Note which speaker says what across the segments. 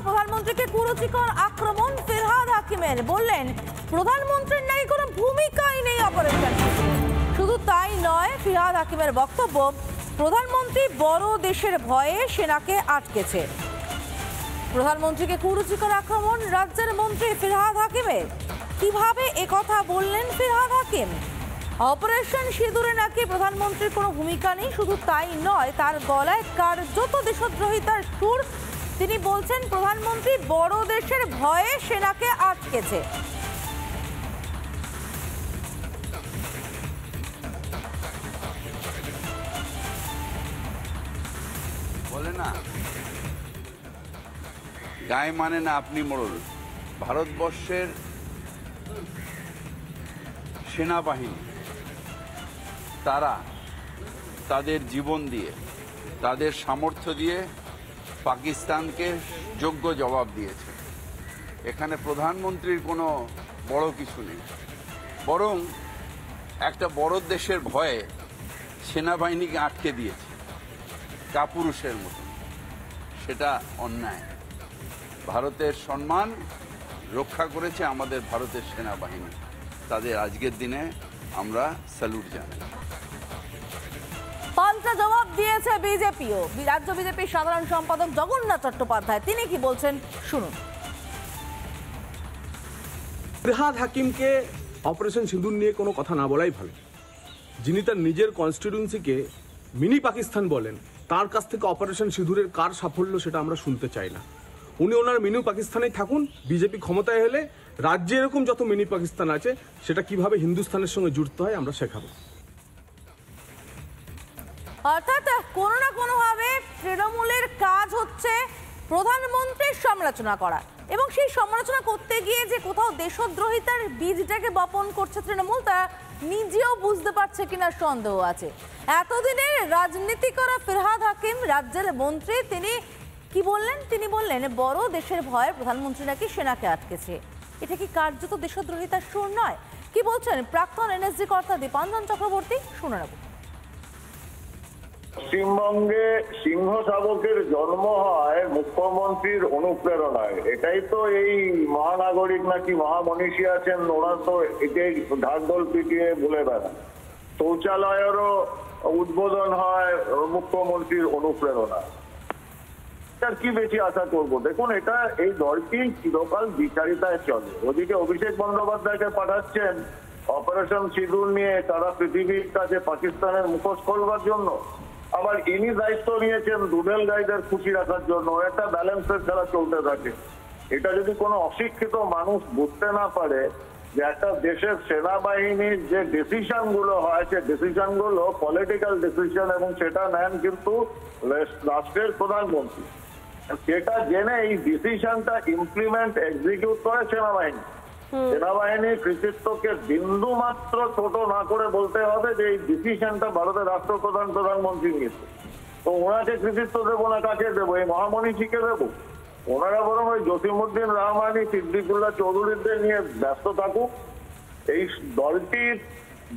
Speaker 1: প্রধানমন্ত্রীকে কুরুচিকর আক্রমণ ফিরহাদ হাকিমের, বললেন প্রধানমন্ত্রীর নাকি কোনো ভূমিকাই নেই অপারেশন। শুধু তাই নয়, ফিরহাদ হাকিমের বক্তব্য প্রধানমন্ত্রী বড় দেশের ভয়ে সেনাকে আটকেছে। প্রধানমন্ত্রীকে কুরুচিকর আক্রমণ রাজ্যের মন্ত্রী ফিরহাদ হাকিমের। কিভাবে একথা বললেন ফিরহাদ হাকিম? অপারেশন সিঁদুরে নাকি প্রধানমন্ত্রীর কোনো ভূমিকা নেই, শুধু তাই নয়, তার গলায় কার্যত দেশদ্রোহিতার সুর। তিনি বলছেন প্রধানমন্ত্রী বড় দেশের ভয়ে সেনাকে আটকেছে।
Speaker 2: বলে না, গায়ে মানে না আপনি মোড়ল। ভারতবর্ষের সেনাবাহিনী তারা তাদের জীবন দিয়ে, তাদের সামর্থ্য দিয়ে পাকিস্তানকে যোগ্য জবাব দিয়েছে। এখানে প্রধানমন্ত্রীর কোনো বড় কিছু নেই, বরং একটা বড় দেশের ভয়ে সেনাবাহিনীকে আটকে দিয়েছে কাপুরুষের মতো। সেটা অন্যায়। ভারতের সম্মান রক্ষা করেছে আমাদের ভারতের সেনাবাহিনী। তাদের আজকের দিনে আমরা স্যালুট জানাই।
Speaker 1: পাল্টা জবাব দিয়েছে বিজেপিও। রাজ্য বিজেপির সাধারণ সম্পাদক জগন্নাথ চট্টোপাধ্যায়, তিনি কি বলছেন শুনুন।
Speaker 3: ফিরহাদ হাকিমকে অপারেশন সিঁদুর নিয়ে কোনো কথা না বলাই ভালো। যিনি তার নিজের কনস্টিটিউয়েন্সিকে মিনি পাকিস্তান বলেন, তার কাছ থেকে অপারেশন সিঁদুরের কার সাফল্য সেটা আমরা শুনতে চাই না। উনি ওনার মিনি পাকিস্তানেই থাকুন। বিজেপি ক্ষমতায় হলে রাজ্যে এরকম যত মিনি পাকিস্তান আছে সেটা কিভাবে হিন্দুস্তানের সঙ্গে যুক্ত হয় আমরা শেখাবো।
Speaker 1: অর্থাৎ কোনো না কোনোভাবে তৃণমূলের কাজ হচ্ছে প্রধানমন্ত্রীর সমালোচনা করা, এবং সেই সমালোচনা করতে গিয়ে যে কোথাও দেশদ্রোহিতার বীজটাকে বপন করছে তৃণমূল, তা নিজেও বুঝতে পারছে কিনা সন্দেহ আছে। এতদিনের রাজনীতি করা ফিরহাদ হাকিম, রাজ্যের মন্ত্রী, তিনি কি বললেন? তিনি বললেন বড় দেশের ভয়ে প্রধানমন্ত্রী নাকি সেনাকে আটকেছে। এটা কি কার্যত দেশদ্রোহিতার সুর নয়? কি বলছেন প্রাক্তন এনএসজি কর্তা দীপাঞ্জন চক্রবর্তী, শুনে নেব।
Speaker 4: পশ্চিমবঙ্গে সিংহ শাবকের জন্ম হয় মুখ্যমন্ত্রীর অনুপ্রেরণায়। এটাই তো এই মহানাগরিক নাকি মহামনীষী আছেন, ওরা তো এটাই ঢাকঢোল পিটিয়ে বলে বেড়ান। শৌচালয়েরও উদ্বোধন হয় মুখ্যমন্ত্রীর অনুপ্রেরণা। তার কি বেশি আশা করবো? দেখুন, এটা এই দলটি চিরকাল বিচারিতায় চলে। ওদিকে অভিষেক বন্দ্যোপাধ্যায়কে পাঠাচ্ছেন অপারেশন সিঁদুর নিয়ে তারা পৃথিবীর কাছে পাকিস্তানের মুখোশ করবার জন্য, আবার ইনি দায়িত্ব নিয়েছেন দুডেল গাইডের খুশি রাখার জন্য। একটা ব্যালেন্সের খেলা চলতে থাকে। এটা যদি কোনো অশিক্ষিত মানুষ বুঝতে না পারে যে একটা দেশের সেনাবাহিনীর যে ডিসিশন গুলো হয়, সে ডিসিশন গুলো পলিটিক্যাল ডিসিশন, এবং সেটা নেন কিন্তু রাষ্ট্রের প্রধানমন্ত্রী। সেটা জেনে এই ডিসিশনটা ইমপ্লিমেন্ট এক্সিকিউট করে সেনাবাহিনী। সেনাবাহিনীর কৃতিত্বকে বিন্দু মাত্র ছোট না করে বলতে হবে যে এই ডিসিশনটা ভারতের রাষ্ট্রপ্রধান প্রধানমন্ত্রী নিয়েছে। তো ওনাকে কৃতিত্ব দেবো না, কাকে দেবো? এই মহামনীষীকে দেবো? ওনারা বরং ওই জসিমউদ্দিন রহমানি, সিদ্দিকুল্লাহ চৌধুরীদের নিয়ে ব্যস্ত থাকুক। এই দলটির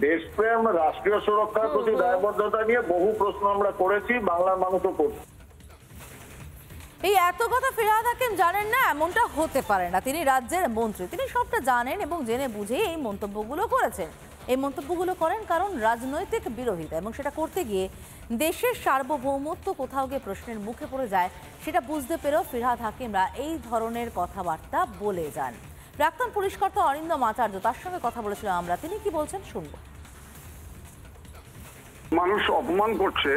Speaker 4: দেশপ্রেম, রাষ্ট্রীয় সুরক্ষার প্রতি দায়বদ্ধতা নিয়ে বহু প্রশ্ন আমরা করেছি, বাংলার মানুষও করছে।
Speaker 1: এই এত কথা ফিরহাদ হাকিম জানেন না এমনটা হতে পারে না। তিনি রাজ্যের মন্ত্রী, তিনি সবটা জানেন এবং জেনে বুঝে এই মন্তব্যগুলো করেছেন। এই মন্তব্যগুলো করেন কারণ রাজনৈতিক বিরোধিতা, এবং সেটা করতে গিয়ে দেশের সার্বভৌমত্ব কোথাও গিয়ে প্রশ্নের মুখে পড়ে যায়, সেটা বুঝতে পেরেও ফিরহাদ হাকিমরা এই ধরনের কথাবার্তা বলে যান। প্রাক্তন পুলিশ কর্তা অরিন্দম আচার্য, তার সঙ্গে কথা বলেছিলাম আমরা, তিনি কি বলছেন শুনবো।
Speaker 5: মানুষ অপমান করছে,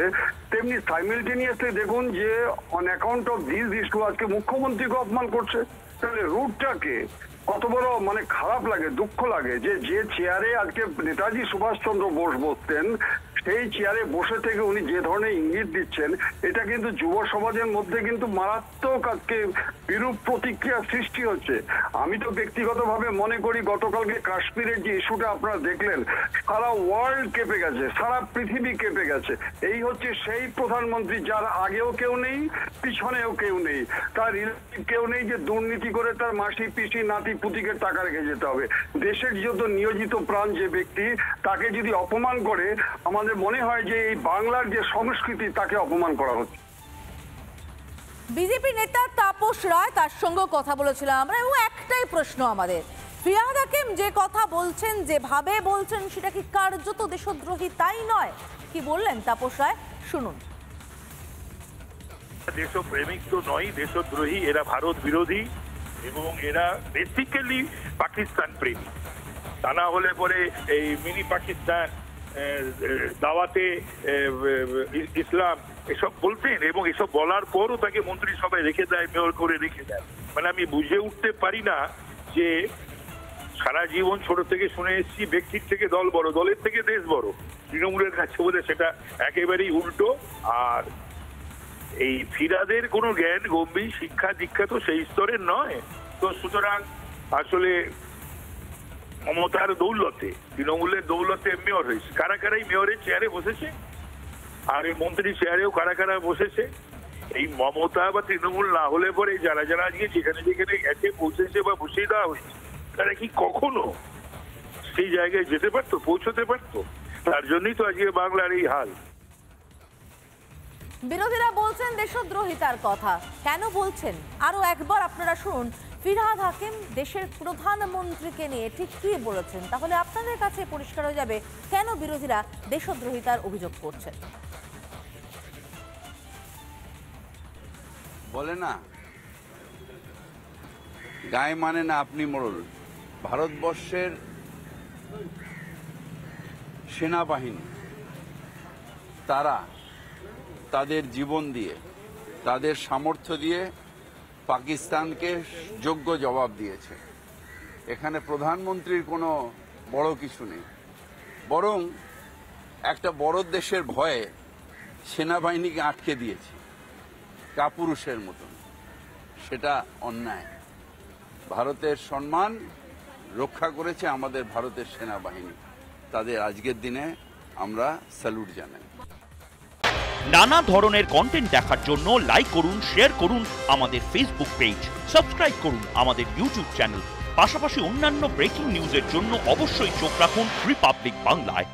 Speaker 5: তেমনি সাইমেলটেনিয়াসলি দেখুন যে on account of this issue আজকে মুখ্যমন্ত্রীকে অপমান করছে। তাহলে রুটটাকে কত বড় খারাপ লাগে, দুঃখ লাগে যে চেয়ারে আজকে নেতাজি সুভাষচন্দ্র বোস বসতেন, সেই চেয়ারে বসে থেকে উনি যে ধরনের ইঙ্গিত দিচ্ছেন, এটা কিন্তু যুব সমাজের মধ্যে কিন্তু মারাত্মক আজকে বিরূপ প্রতিক্রিয়া সৃষ্টি হচ্ছে। আমি তো ব্যক্তিগতভাবে মনে করি গতকালকে কাশ্মীরের যে ইস্যুটা আপনারা দেখলেন, সারা ওয়ার্ল্ড কেঁপে গেছে, সারা পৃথিবী কেঁপে গেছে। এই হচ্ছে সেই প্রধানমন্ত্রী যার আগেও কেউ নেই, পিছনেও কেউ নেই, তার রিলেটিভ কেউ নেই যে দুর্নীতি করে তার মাসি পিসি নাতি পুতিকে টাকা রেখে যেতে হবে। দেশের যত নিয়োজিত প্রাণ যে ব্যক্তি, তাকে যদি অপমান করে, আমাদের মনে হয় যে এই বাংলার যে সংস্কৃতি তাকে অপমান করা হচ্ছে।
Speaker 1: বিজেপি নেতা তাপস রায়, তার সঙ্গেও কথা বলেছিলাম আমরা, এবং একটাই প্রশ্ন আমাদের, ফিরহাদ হাকিম যে কথা বলছেন, যেভাবে বলছেন, সেটা কি কার্যত দেশদ্রোহী তাই নয়? কি বললেন তাপস রায়, শুনুন।
Speaker 6: দেশপ্রেমিক তো নয়, দেশদ্রোহী। এরা ভারত বিরোধী এবং এরা বেসিক্যালি পাকিস্তান প্রেমী। তা না হলে পরে এই মিনি পাকিস্তান, দাওয়াতে ইসলাম এসব বলতেন, এবং এসব বলার পরও তাকে মন্ত্রিসভায় রেখে দেয়, মেয়র করে রেখে দেয়। মানে আমি বুঝে উঠতে পারি না যে সারা জীবন ছোট থেকে শুনে এসেছি ব্যক্তির থেকে দল বড়, দলের থেকে দেশ বড়। তৃণমূলের কাছে বোধ সেটা একেবারেই উল্টো। আর এই ফিরহাদের কোনো জ্ঞান গম্ভীর শিক্ষা দীক্ষা তো সেই স্তরের নয়। তো সুতরাং আসলে মমতার দৌলতে, তৃণমূলের দৌলতে মেয়র হয়েছে। কারা কারা এই মেয়রের চেয়ারে বসেছে, আর এই মন্ত্রী চেয়ারেও কারা কারা বসেছে। এই মমতা বা তৃণমূল না হলে পরে যারা যারা আজকে যেখানে যেখানে গেছে, পৌঁছেছে বা বসিয়ে দেওয়া হয়েছে, তারা কি কখনো সেই জায়গায় যেতে পারতো, পৌঁছতে পারতো? তার জন্যই তো আজকে বাংলার এই হাল।
Speaker 1: বিরোধীরা বলছেন দেশদ্রোহিতার কথা। কেন বলছেন আরো একবার আপনারা শুনুন। ফিরহাদ হাকিম দেশের প্রধানমন্ত্রীকে নিয়ে ঠিক কি বলেছেন, তাহলে আপনাদের কাছে পরিষ্কার হয়ে যাবে কেন বিরোধীরা দেশদ্রোহিতার অভিযোগ করছেন।
Speaker 2: বলে না, গায়ে মানে না আপনি মোড়ল। ভারতবর্ষের সেনাবাহিনী তারা তাদের জীবন দিয়ে, তাদের সামর্থ্য দিয়ে পাকিস্তানকে যোগ্য জবাব দিয়েছে। এখানে প্রধানমন্ত্রীর কোনো বড় কিছু নেই, বরং একটা বড় দেশের ভয়ে সেনাবাহিনীকে আটকে দিয়েছে কাপুরুষের মতন। সেটা অন্যায়। ভারতের সম্মান রক্ষা করেছে আমাদের ভারতের সেনাবাহিনী। তাদের আজকের দিনে আমরা স্যালুট জানাই।
Speaker 7: নানা ধরনের কন্টেন্ট দেখার জন্য লাইক করুন, শেয়ার করুন আমাদের ফেসবুক পেজ, সাবস্ক্রাইব করুন আমাদের ইউটিউব চ্যানেল। পাশাপাশি অন্যান্য ব্রেকিং নিউজের জন্য অবশ্যই চোখ রাখুন রিপাবলিক বাংলায়।